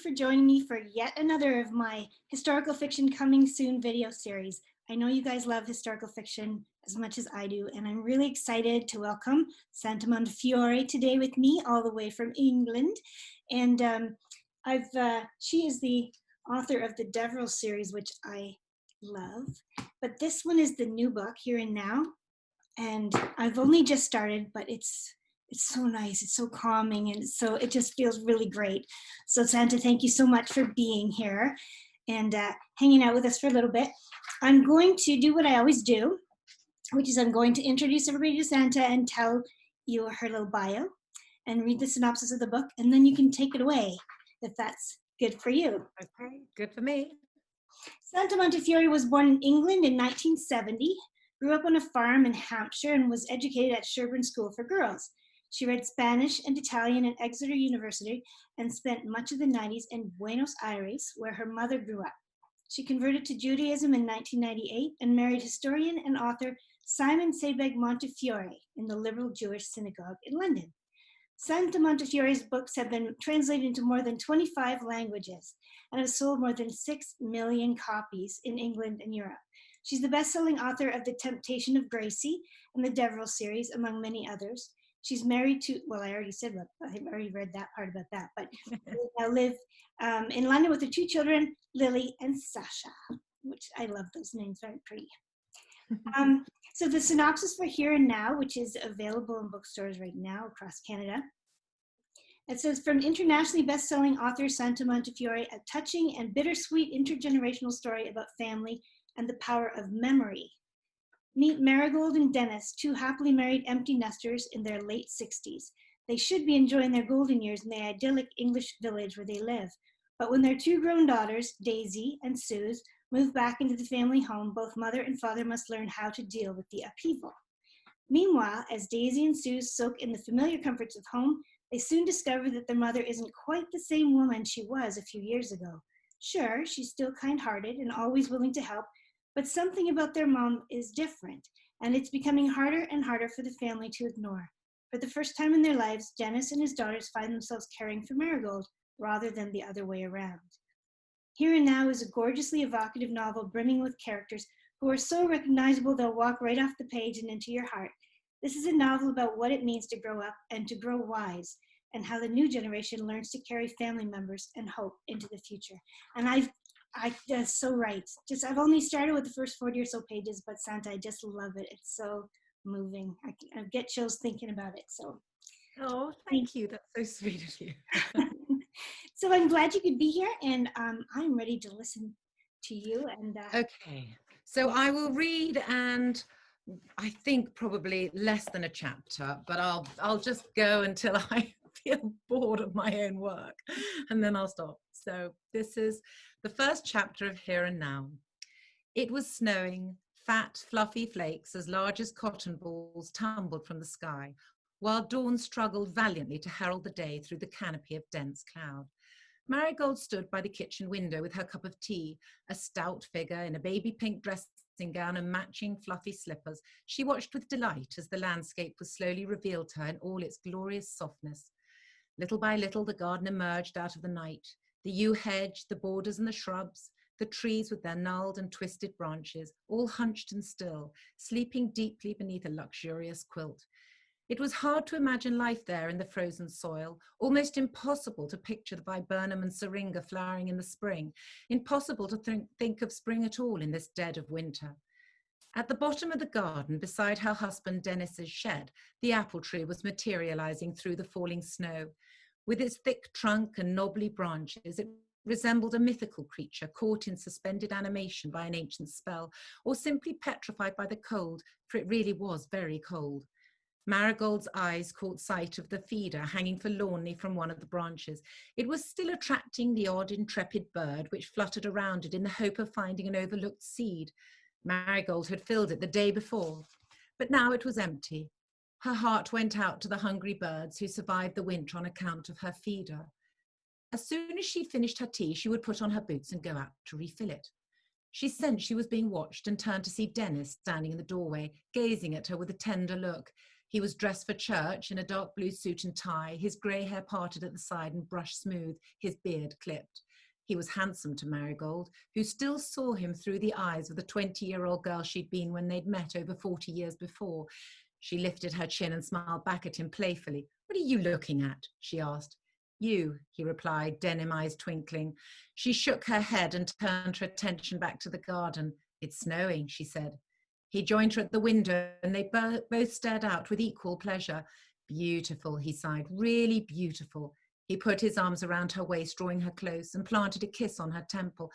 for joining me for yet another of my historical fiction coming soon video series. I know you guys love historical fiction as much as I do, and I'm really excited to welcome Santa Montefiore today with me, all the way from England. And she is the author of the Deverell series, which I love. But this one is the new book, Here and Now. And I've only just started, but it's so nice. It's so calming, and so it just feels really great. So Santa, thank you so much for being here and hanging out with us for a little bit. I'm going to do what I always do, which is I'm going to introduce everybody to Santa and tell you her little bio and read the synopsis of the book, and then you can take it away if that's good for you. Okay, good for me. Santa Montefiore was born in England in 1970, grew up on a farm in Hampshire, and was educated at Sherborne School for Girls. She read Spanish and Italian at Exeter University and spent much of the 90s in Buenos Aires, where her mother grew up. She converted to Judaism in 1998 and married historian and author Simon Sebag Montefiore in the Liberal Jewish Synagogue in London. Santa Montefiore's books have been translated into more than 25 languages and have sold more than 6 million copies in England and Europe. She's the best-selling author of The Temptation of Gracie and the Deverell series, among many others. She's married to, well, I already said, I've already read that part about that, but they now live in London with their 2 children, Lily and Sasha, which I love those names, very pretty. So the synopsis for Here and Now, which is available in bookstores right now across Canada. It says, from internationally best-selling author Santa Montefiore, a touching and bittersweet intergenerational story about family and the power of memory. Meet Marigold and Dennis, 2 happily married empty nesters in their late 60s. They should be enjoying their golden years in the idyllic English village where they live. But when their 2 grown daughters, Daisy and Suze, move back into the family home, both mother and father must learn how to deal with the upheaval. Meanwhile, as Daisy and Suze soak in the familiar comforts of home, they soon discover that their mother isn't quite the same woman she was a few years ago. Sure, she's still kind-hearted and always willing to help, but something about their mom is different, and it's becoming harder and harder for the family to ignore. For the first time in their lives, Dennis and his daughters find themselves caring for Marigold rather than the other way around. Here and Now is a gorgeously evocative novel brimming with characters who are so recognizable they'll walk right off the page and into your heart. This is a novel about what it means to grow up and to grow wise, and how the new generation learns to carry family members and hope into the future. And that's so right. I've only started with the first 40 or so pages, but Santa, I just love it. It's so moving. I get chills thinking about it. So, oh, thank you. That's so sweet of you. So I'm glad you could be here, and I'm ready to listen to you. And okay, so I will read, and I think probably less than a chapter, but I'll just go until I feel bored of my own work, and then I'll stop. So this is the first chapter of Here and Now. It was snowing. Fat, fluffy flakes as large as cotton balls tumbled from the sky, while dawn struggled valiantly to herald the day through the canopy of dense cloud. Marigold stood by the kitchen window with her cup of tea, a stout figure in a baby pink dressing gown and matching fluffy slippers. She watched with delight as the landscape was slowly revealed to her in all its glorious softness. Little by little, the garden emerged out of the night. The yew hedge, the borders and the shrubs, the trees with their gnarled and twisted branches, all hunched and still, sleeping deeply beneath a luxurious quilt. It was hard to imagine life there in the frozen soil, almost impossible to picture the viburnum and syringa flowering in the spring, impossible to think of spring at all in this dead of winter. At the bottom of the garden, beside her husband Dennis's shed, the apple tree was materializing through the falling snow. With its thick trunk and knobbly branches, it resembled a mythical creature caught in suspended animation by an ancient spell, or simply petrified by the cold, for it really was very cold. Marigold's eyes caught sight of the feeder hanging forlornly from one of the branches. It was still attracting the odd, intrepid bird which fluttered around it in the hope of finding an overlooked seed. Marigold had filled it the day before, but now it was empty. Her heart went out to the hungry birds who survived the winter on account of her feeder. As soon as she'd finished her tea, she would put on her boots and go out to refill it. She sensed she was being watched and turned to see Dennis standing in the doorway, gazing at her with a tender look. He was dressed for church in a dark blue suit and tie, his grey hair parted at the side and brushed smooth, his beard clipped. He was handsome to Marigold, who still saw him through the eyes of the 20-year-old girl she'd been when they'd met over 40 years before. She lifted her chin and smiled back at him playfully. "What are you looking at?" she asked. "You," he replied, denim eyes twinkling. She shook her head and turned her attention back to the garden. "It's snowing," she said. He joined her at the window and they both stared out with equal pleasure. "Beautiful," he sighed, "really beautiful." He put his arms around her waist, drawing her close, and planted a kiss on her temple.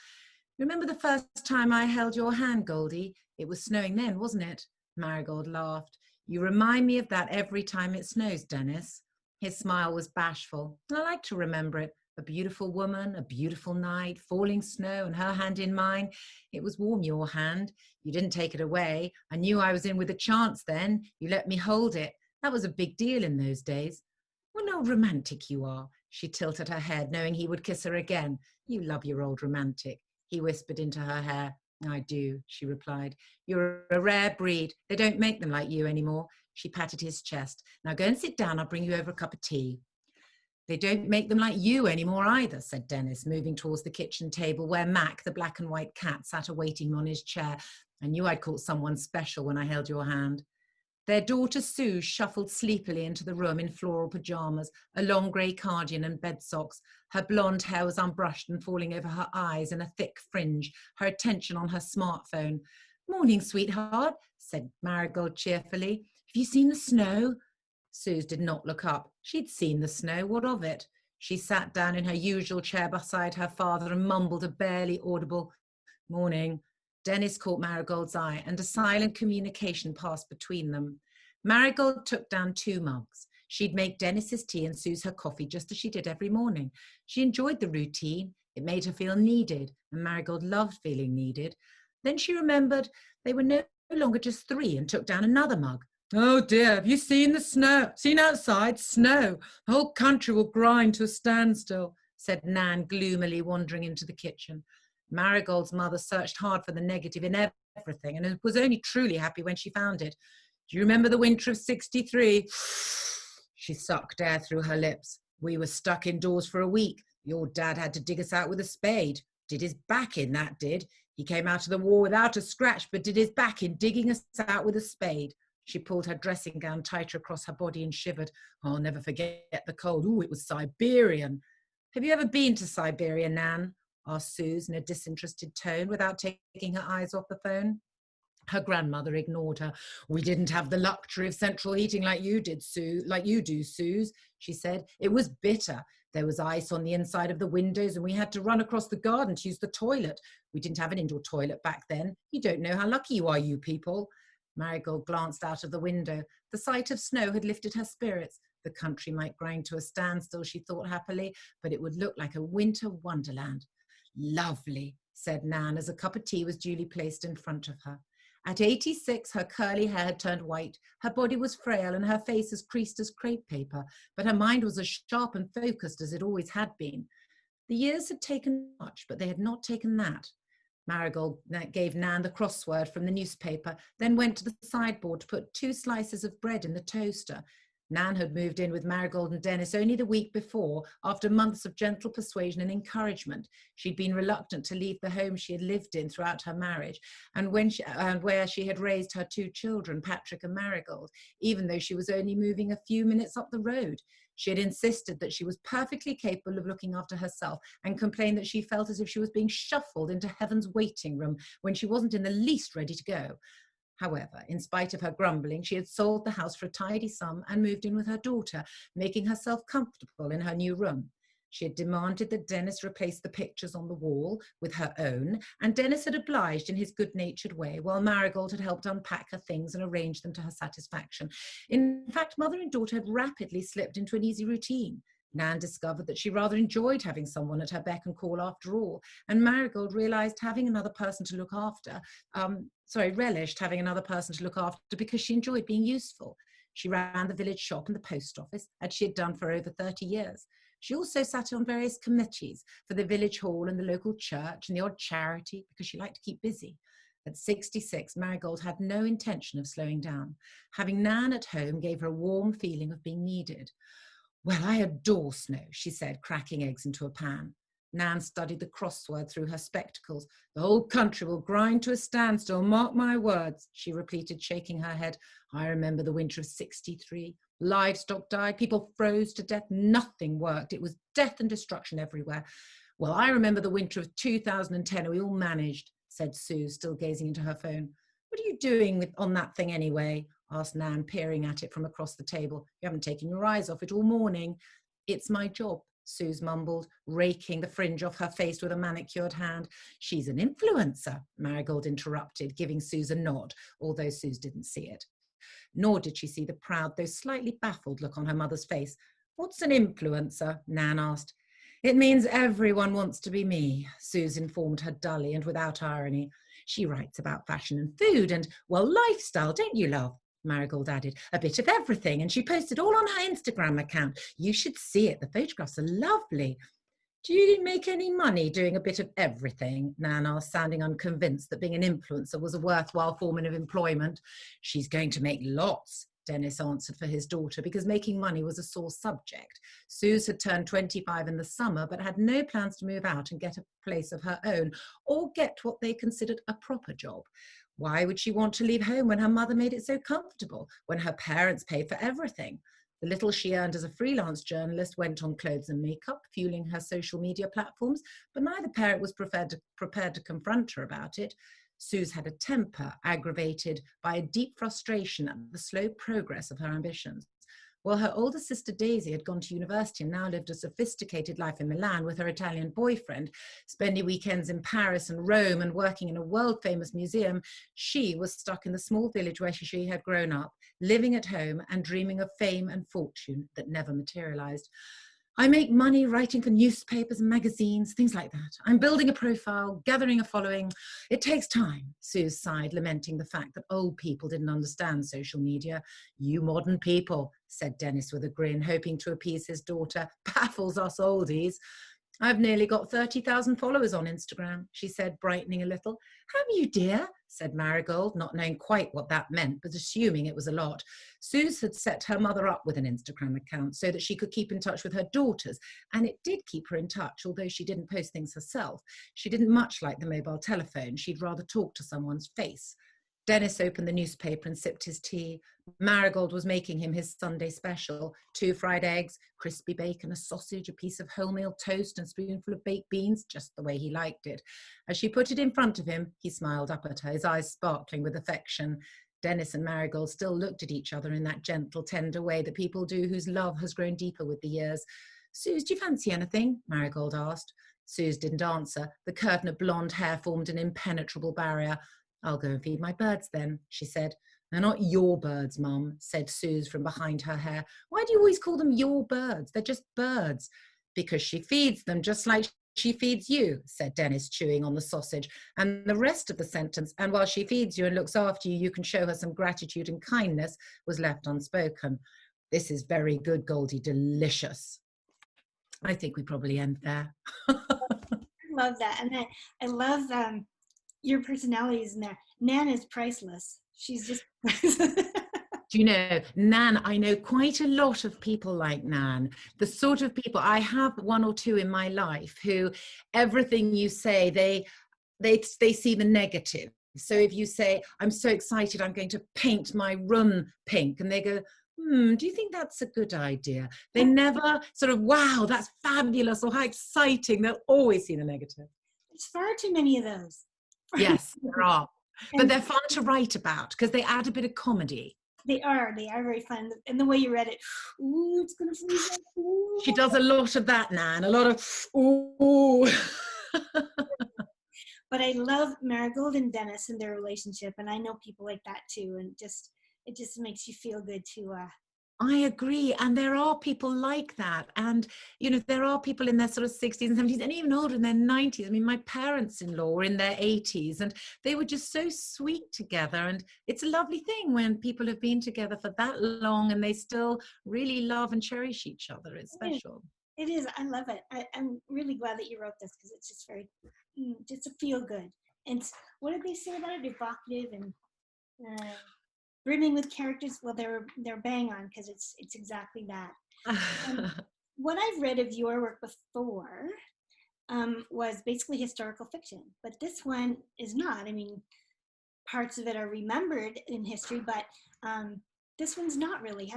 "Remember the first time I held your hand, Goldie? It was snowing then, wasn't it?" Marigold laughed. "You remind me of that every time it snows, Dennis." His smile was bashful. "I like to remember it. A beautiful woman, a beautiful night, falling snow, and her hand in mine. It was warm, your hand. You didn't take it away. I knew I was in with a chance then. You let me hold it. That was a big deal in those days." "What an old romantic you are." She tilted her head, knowing he would kiss her again. "You love your old romantic," he whispered into her hair. "I do," she replied. "You're a rare breed. They don't make them like you anymore." She patted his chest. "Now go and sit down. I'll bring you over a cup of tea." "They don't make them like you anymore either," said Dennis, moving towards the kitchen table where Mac, the black and white cat, sat awaiting him on his chair. "I knew I'd caught someone special when I held your hand." Their daughter Suze shuffled sleepily into the room in floral pajamas, a long grey cardigan and bed socks. Her blonde hair was unbrushed and falling over her eyes in a thick fringe, her attention on her smartphone. "Morning, sweetheart," said Marigold cheerfully. "Have you seen the snow?" Suze did not look up. She'd seen the snow. What of it? She sat down in her usual chair beside her father and mumbled a barely audible "Morning." Dennis caught Marigold's eye, and a silent communication passed between them. Marigold took down 2 mugs. She'd make Dennis's tea and Suze her coffee just as she did every morning. She enjoyed the routine. It made her feel needed, and Marigold loved feeling needed. Then she remembered they were no longer just 3 and took down another mug. "Oh dear, have you seen the snow? Seen outside? Snow. The whole country will grind to a standstill," said Nan gloomily, wandering into the kitchen. Marigold's mother searched hard for the negative in everything and was only truly happy when she found it. "Do you remember the winter of '63? She sucked air through her lips. "We were stuck indoors for a week. Your dad had to dig us out with a spade. Did his back in, that did. He came out of the war without a scratch, but did his back in digging us out with a spade." She pulled her dressing gown tighter across her body and shivered. "I'll never forget the cold. Ooh, it was Siberian." "Have you ever been to Siberia, Nan?" asked Suze in a disinterested tone, without taking her eyes off the phone. Her grandmother ignored her. "We didn't have the luxury of central heating like you do, Suze," she said. "It was bitter. There was ice on the inside of the windows, and we had to run across the garden to use the toilet. We didn't have an indoor toilet back then. You don't know how lucky you are, you people." Marigold glanced out of the window. The sight of snow had lifted her spirits. The country might grind to a standstill, she thought happily, but it would look like a winter wonderland. "Lovely," said Nan as a cup of tea was duly placed in front of her. At 86, her curly hair had turned white, her body was frail and her face as creased as crepe paper, but her mind was as sharp and focused as it always had been. The years had taken much, but they had not taken that. Marigold gave Nan the crossword from the newspaper, then went to the sideboard to put 2 slices of bread in the toaster. Nan had moved in with Marigold and Dennis only the week before, after months of gentle persuasion and encouragement. She'd been reluctant to leave the home she had lived in throughout her marriage, and where she had raised her 2 children, Patrick and Marigold, even though she was only moving a few minutes up the road. She had insisted that she was perfectly capable of looking after herself, and complained that she felt as if she was being shuffled into heaven's waiting room when she wasn't in the least ready to go. However, in spite of her grumbling, she had sold the house for a tidy sum and moved in with her daughter, making herself comfortable in her new room. She had demanded that Dennis replace the pictures on the wall with her own, and Dennis had obliged in his good-natured way, while Marigold had helped unpack her things and arrange them to her satisfaction. In fact, mother and daughter had rapidly slipped into an easy routine. Nan discovered that she rather enjoyed having someone at her beck and call after all, and Marigold realised having another person to look after, relished having another person to look after because she enjoyed being useful. She ran the village shop and the post office, as she had done for over 30 years. She also sat on various committees for the village hall and the local church and the odd charity because she liked to keep busy. At 66, Marigold had no intention of slowing down. Having Nan at home gave her a warm feeling of being needed. "Well, I adore snow," she said, cracking eggs into a pan. Nan studied the crossword through her spectacles. "The whole country will grind to a standstill, mark my words," she repeated, shaking her head. "I remember the winter of 63. Livestock died, people froze to death, nothing worked. It was death and destruction everywhere. Well, I remember the winter of 2010, and we all managed," said Suze, still gazing into her phone. "What are you doing on that thing anyway?" asked Nan, peering at it from across the table. "You haven't taken your eyes off it all morning." "It's my job," Suze mumbled, raking the fringe off her face with a manicured hand. "She's an influencer," Marigold interrupted, giving Suze a nod, although Suze didn't see it. Nor did she see the proud, though slightly baffled look on her mother's face. "What's an influencer?" Nan asked. "It means everyone wants to be me," Suze informed her dully and without irony. "She writes about fashion and food and, well, lifestyle, don't you, love?" Marigold added. "A bit of everything, and she posted all on her Instagram account. You should see it. The photographs are lovely." "Do you make any money doing a bit of everything?" Nan asked, sounding unconvinced that being an influencer was a worthwhile form of employment. "She's going to make lots," Dennis answered for his daughter, because making money was a sore subject. Suze had turned 25 in the summer, but had no plans to move out and get a place of her own, or get what they considered a proper job. Why would she want to leave home when her mother made it so comfortable, when her parents paid for everything? The little she earned as a freelance journalist went on clothes and makeup, fueling her social media platforms, but neither parent was prepared to confront her about it. Suze had a temper aggravated by a deep frustration at the slow progress of her ambitions. While her older sister Daisy had gone to university and now lived a sophisticated life in Milan with her Italian boyfriend, spending weekends in Paris and Rome and working in a world-famous museum, she was stuck in the small village where she had grown up, living at home and dreaming of fame and fortune that never materialized. "I make money writing for newspapers and magazines, things like that. I'm building a profile, gathering a following. It takes time," Suze sighed, lamenting the fact that old people didn't understand social media. "You modern people," said Dennis with a grin, hoping to appease his daughter. "Baffles us oldies." "I've nearly got 30,000 followers on Instagram," she said, brightening a little. "Have you, dear?" said Marigold, not knowing quite what that meant, but assuming it was a lot. Suze had set her mother up with an Instagram account so that she could keep in touch with her daughters, and it did keep her in touch, although she didn't post things herself. She didn't much like the mobile telephone. She'd rather talk to someone's face. Dennis opened the newspaper and sipped his tea. Marigold was making him his Sunday special: 2 fried eggs, crispy bacon, a sausage, a piece of wholemeal toast, and a spoonful of baked beans, just the way he liked it. As she put it in front of him, he smiled up at her, his eyes sparkling with affection. Dennis and Marigold still looked at each other in that gentle, tender way that people do whose love has grown deeper with the years. "Suze, do you fancy anything?" Marigold asked. Suze didn't answer. The curtain of blonde hair formed an impenetrable barrier. "I'll go and feed my birds then," she said. "They're not your birds, Mum," said Suze from behind her hair. "Why do you always call them your birds? They're just birds." "Because she feeds them just like she feeds you," said Dennis, chewing on the sausage. And the rest of the sentence, "and while she feeds you and looks after you, you can show her some gratitude and kindness," was left unspoken. "This is very good, Goldie, delicious." I think we probably end there. I love that. And I love your personalities in there. Nan is priceless. She's just priceless. Do you know, Nan, I know quite a lot of people like Nan, the sort of people, I have one or two in my life who everything you say, they see the negative. So if you say, "I'm so excited, I'm going to paint my room pink," and they go, "Do you think that's a good idea?" They never sort of, "Wow, that's fabulous," or "How exciting." They'll always see the negative. There's far too many of those. Yes, there are. But And they're fun to write about because they add a bit of comedy. they are very fun. And the way you read it, ooh, it's gonna freeze up. Ooh. She does a lot of that, Nan, a lot of ooh. But I love Marigold and Dennis and their relationship, and I know people like that too. And it just makes you feel good to. I agree. And there are people like that. And, you know, there are people in their sort of 60s and 70s and even older in their 90s. I mean, my parents-in-law were in their 80s and they were just so sweet together. And it's a lovely thing when people have been together for that long and they still really love and cherish each other. It's It is. special. It is. I love it. I'm really glad that you wrote this because it's just very, just a feel good. And what did they say about it? Evocative and brimming with characters. Well, they're bang on because it's exactly that. Um, what I've read of your work before was basically historical fiction, but this one is not. I mean, parts of it are remembered in history, but this one's not really.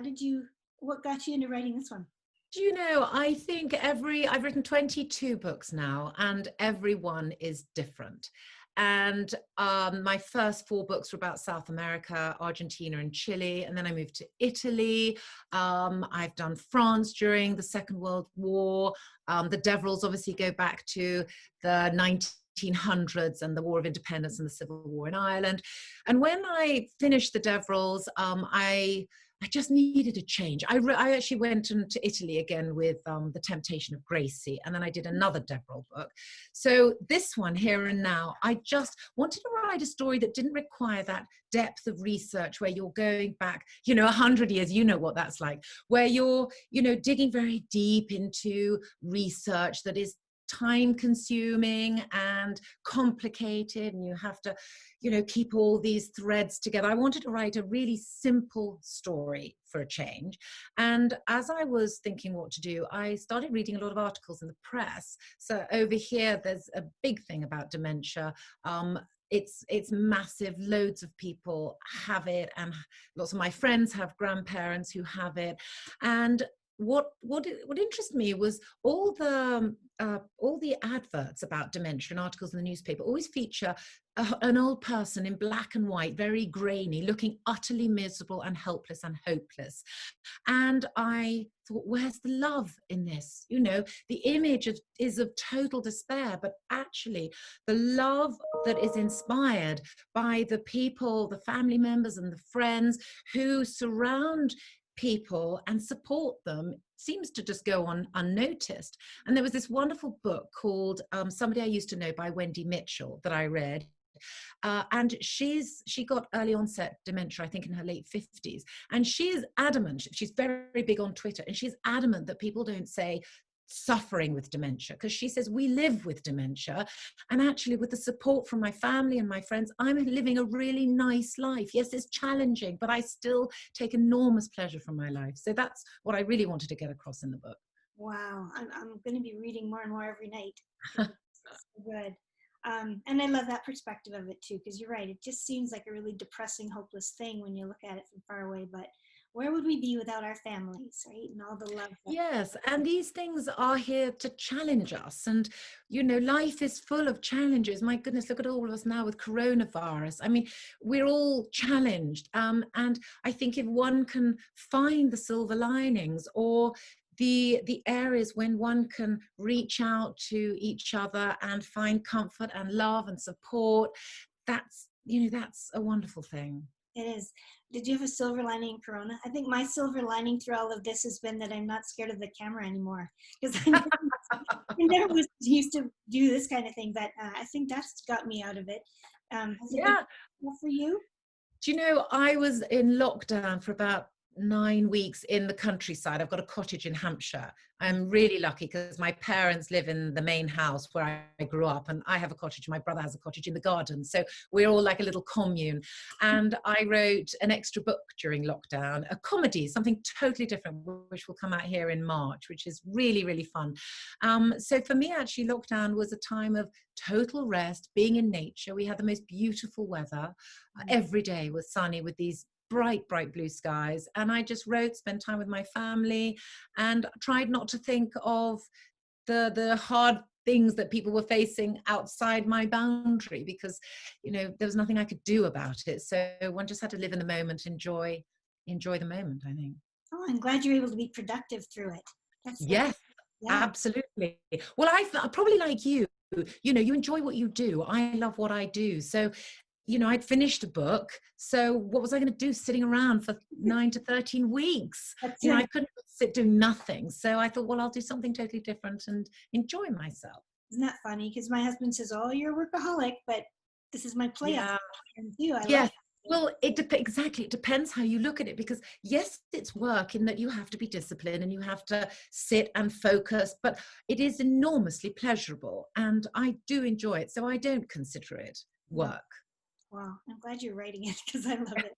What got you into writing this one? Do you know, I think I've written 22 books now, and every one is different. And my first 4 books were about South America, Argentina, and Chile. And then I moved to Italy. I've done France during the Second World War. The Deverils obviously go back to the 1900s and the War of Independence and the Civil War in Ireland. And when I finished the Deverils, I just needed a change. I actually went to Italy again with The Temptation of Gracie, and then I did another Deverell book. So this one, Here and Now, I just wanted to write a story that didn't require that depth of research where you're going back, 100 years, you know what that's like, where you're, digging very deep into research that is time consuming and complicated, and you have to keep all these threads together. I wanted to write a really simple story for a change. And as I was thinking what to do, I started reading a lot of articles in the press. So over here, there's a big thing about dementia. It's massive. Loads of people have it, and lots of my friends have grandparents who have it. And what interested me was all the adverts about dementia and articles in the newspaper always feature an old person in black and white, very grainy, looking utterly miserable and helpless and hopeless. And I thought, where's the love in this? The image is of total despair, but actually the love that is inspired by the people, the family members and the friends who surround people and support them seems to just go on unnoticed. And there was this wonderful book called Somebody I Used to Know by Wendy Mitchell that I read. And she got early onset dementia, I think in her late 50s. And she is adamant, she's very big on Twitter, and she's adamant that people don't say suffering with dementia, because she says we live with dementia, and actually with the support from my family and my friends, I'm living a really nice life. Yes, it's challenging, but I still take enormous pleasure from my life. So that's what I really wanted to get across in the book. Wow, I'm going to be reading more and more every night. It's so good. And I love that perspective of it too, because you're right. It just seems like a really depressing, hopeless thing when you look at it from far away. But where would we be without our families, right? And all the love. Yes, and these things are here to challenge us. And, life is full of challenges. My goodness, look at all of us now with coronavirus. I mean, we're all challenged. And I think if one can find the silver linings, or the areas when one can reach out to each other and find comfort and love and support, that's a wonderful thing. It is. Did you have a silver lining in Corona? I think my silver lining through all of this has been that I'm not scared of the camera anymore, because I never was used to do this kind of thing. But I think that's got me out of it. Has it Yeah. been for you? Do you know, I was in lockdown for about 9 weeks in the countryside. I've got a cottage in Hampshire. I'm really lucky because my parents live in the main house where I grew up, and I have a cottage. My brother has a cottage in the garden. So we're all like a little commune. And I wrote an extra book during lockdown, a comedy, something totally different, which will come out here in March, which is really, really fun. So for me, actually, lockdown was a time of total rest, being in nature. We had the most beautiful weather. Every day was sunny with these bright blue skies, and I just wrote, spent time with my family, and tried not to think of the hard things that people were facing outside my boundary, because there was nothing I could do about it. So one just had to live in the moment, enjoy the moment, I think. Oh, I'm glad you're able to be productive through it. Yes, Yeah. absolutely. Well, I probably like you, you enjoy what you do. I love what I do. So I'd finished a book. So what was I going to do sitting around for 9 to 13 weeks? That's I it. couldn't sit doing nothing. So I thought, well, I'll do something totally different and enjoy myself. Isn't that funny? Because my husband says, "Oh, you're a workaholic," but this is my play Yeah. and do. I love Yes. it. Well, exactly. It depends how you look at it, because yes, it's work in that you have to be disciplined and you have to sit and focus, but it is enormously pleasurable and I do enjoy it. So I don't consider it Wow. work. Wow. I'm glad you're writing it because I love it.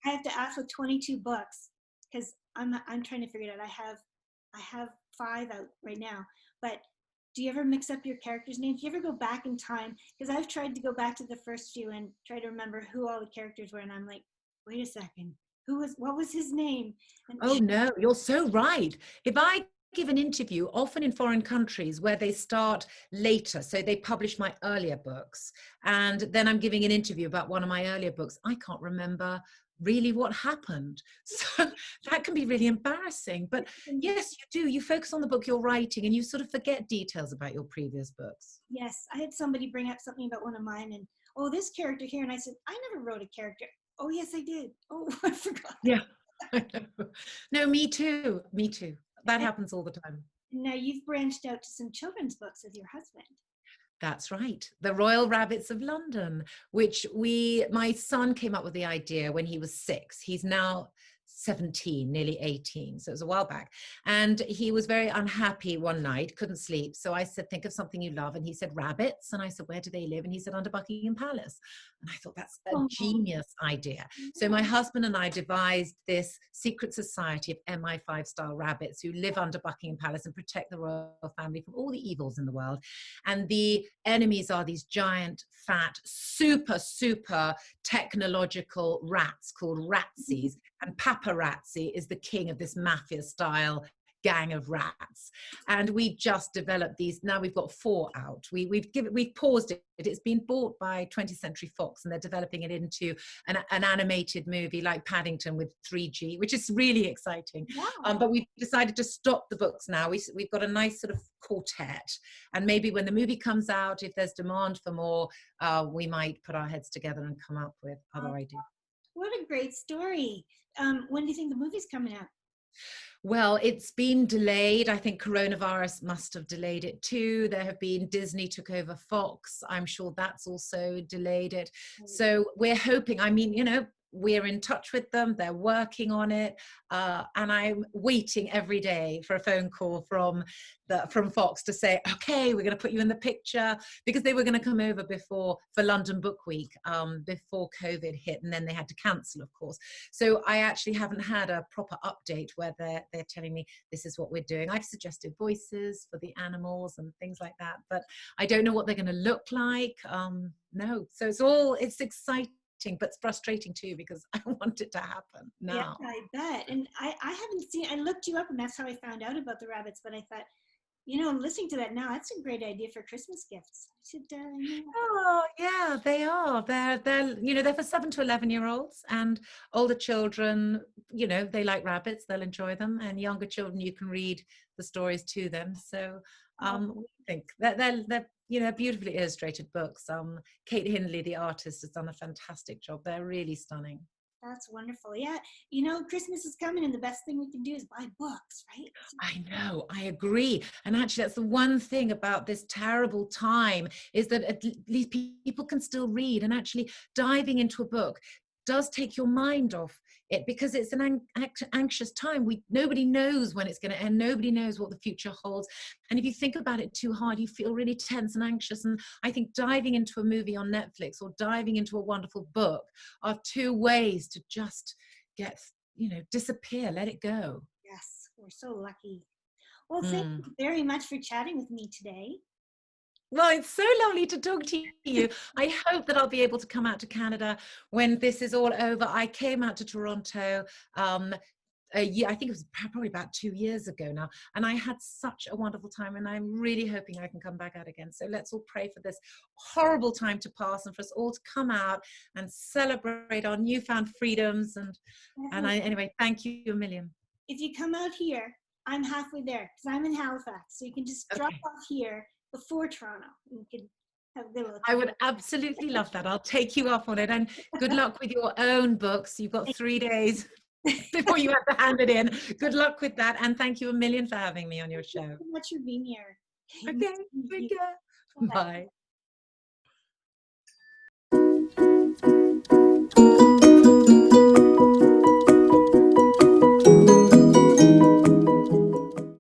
I have to ask with 22 books because I'm trying to figure it out. I have 5 out right now. But do you ever mix up your characters' names? Do you ever go back in time? Because I've tried to go back to the first few and try to remember who all the characters were, and I'm like, wait a second, what was his name? And Oh no, you're so right. If I give an interview, often in foreign countries where they start later, so they publish my earlier books, and then I'm giving an interview about one of my earlier books, I can't remember really what happened. So that can be really embarrassing. But yes, you do. You focus on the book you're writing and you sort of forget details about your previous books. yes, I had somebody bring up something about one of mine, and oh, this character here, and I said, I never wrote a character. Oh, yes, I did. Oh, I forgot. Yeah. I know. No, me too. Me too. That And happens all the time. now you've branched out to some children's books with your husband. That's right. The Royal Rabbits of London, which my son came up with the idea when he was 6. He's now 17, nearly 18. So it was a while back. And he was very unhappy one night, couldn't sleep. So I said, think of something you love. And he said, rabbits. And I said, where do they live? And he said, under Buckingham Palace. And I thought, that's a Oh, genius idea. So my husband and I devised this secret society of MI5 style rabbits who live under Buckingham Palace and protect the royal family from all the evils in the world. And the enemies are these giant, fat, super technological rats called ratsies. And paparazzi is the king of this mafia style gang of rats. And we just developed these. Now we've got 4 out. We've paused it. It's been bought by 20th Century Fox, and they're developing it into an animated movie like Paddington with 3G, which is really exciting. wow. But we've decided to stop the books now. We've got a nice sort of quartet, and maybe when the movie comes out, if there's demand for more, we might put our heads together and come up with other ideas. What a great story. When do you think the movie's coming out? Well, it's been delayed. I think coronavirus must have delayed it too. There have been, Disney took over Fox. I'm sure that's also delayed it. So we're hoping, I mean, we're in touch with them. They're working on it. And I'm waiting every day for a phone call from Fox to say, okay, we're going to put you in the picture, because they were going to come over for London Book Week before COVID hit, and then they had to cancel, of course. So I actually haven't had a proper update where they're telling me this is what we're doing. I've suggested voices for the animals and things like that, but I don't know what they're going to look like. No, so it's exciting, but it's frustrating too, because I want it to happen now. Yeah, I bet. And I haven't seen, I looked you up and that's how I found out about the rabbits, but I thought, listening to that now, that's a great idea for Christmas gifts. I should, Oh yeah, they are. They're for 7 to 11-year-olds, and older children, they like rabbits. They'll enjoy them, and younger children, you can read the stories to them. So we think that they're beautifully illustrated books. Kate Hindley, the artist, has done a fantastic job. They're really stunning. that's wonderful. Yeah. Christmas is coming and the best thing we can do is buy books, right? I know, I agree. And actually, that's the one thing about this terrible time, is that at least people can still read, and actually diving into a book does take your mind off it, because it's an anxious time. Nobody knows when it's going to end. Nobody knows what the future holds. And if you think about it too hard, you feel really tense and anxious. And I think diving into a movie on Netflix or diving into a wonderful book are 2 ways to just get, disappear, let it go. Yes, we're so lucky. Well, thank you very much for chatting with me today. Well, it's so lovely to talk to you. I hope that I'll be able to come out to Canada when this is all over. I came out to Toronto a year, I think it was probably about 2 years ago now, and I had such a wonderful time, and I'm really hoping I can come back out again. So let's all pray for this horrible time to pass, and for us all to come out and celebrate our newfound freedoms. Anyway, thank you a million. If you come out here, I'm halfway there because I'm in Halifax, so you can just drop off here before Toronto. You can have a little. I would absolutely love that. I'll take you up on it. And good luck with your own books. You've got 3 days before you have to hand it in. Good luck with that. And thank you a million for having me on your show. Thank you so much for being here. Okay, take care. Bye.